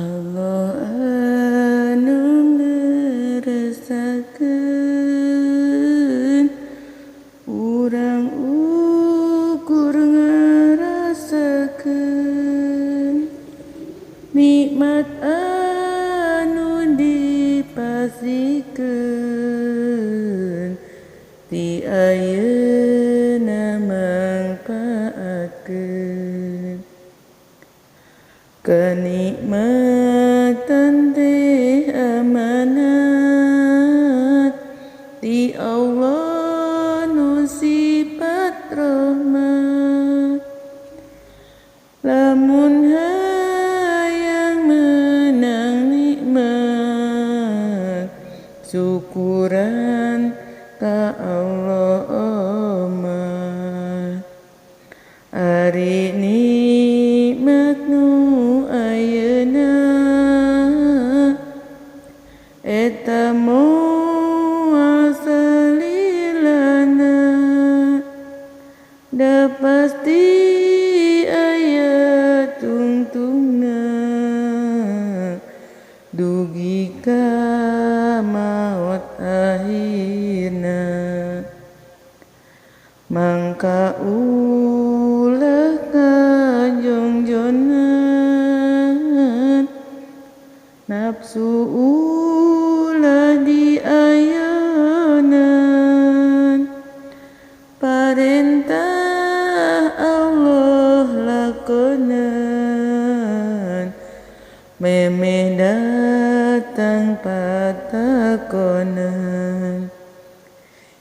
Allah anu ngerasakeun urang ukur ngerasakeun nikmat anu dipasikeun ti ayeuna mangpaatkeun kenikmatan teh amanat ti Allah nu sifat rahmat lamun hayang menang nikmat syukuran ka Allah mah ari nikmat nu ayeuna eta moal salilana da pasti aya tungtungna dugi ka maot akhirna mangka ulah kajongjonan nafsu ulah diayonan parentah Allah lakonan memeh datang patakonan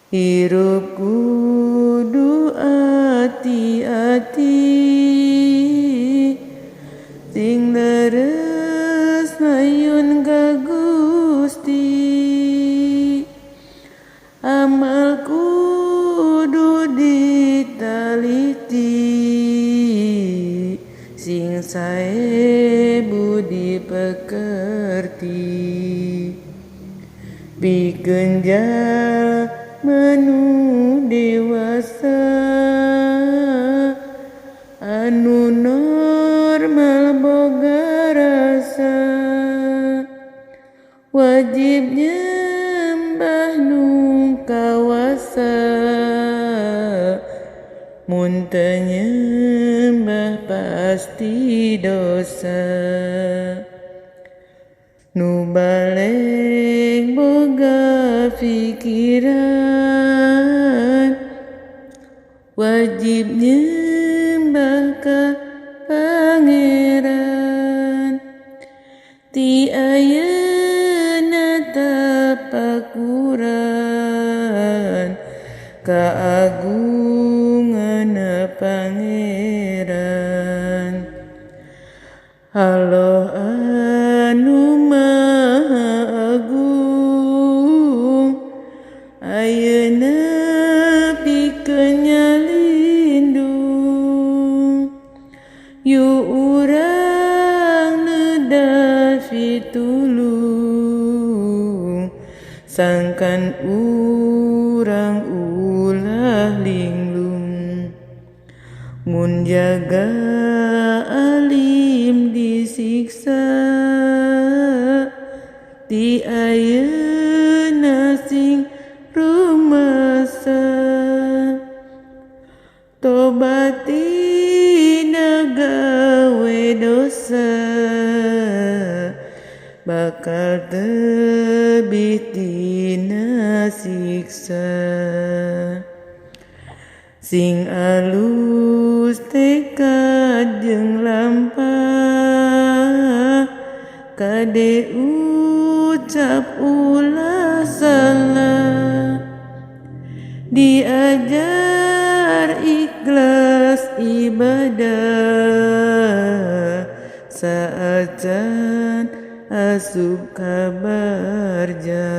hirup kudu ati-ati sing leres mayun ka Gusti amal kudu ditaliti sing sae budi pekerti pikeun menu dewasa anu normal boga rasa wajib nyembah nu kawasa mun teu nyembah pasti dosa nu baleng boga pikiran wajib nyembah ka Pangeran ti ayeuna tapakuran kaagunganna Pangeran Allah anu maha agung ayeuna pikeun nyalindung yu urang neuda pitulung sangkan urang ulah linglung mun jaga alim disiksa ti ayeuna sing rumasa tobatina gawe dosa bakal tebih tina siksa sing alus tekad jeung lampah kade ucap ulah salah diajar ikhlas ibadah saacan asup kabarja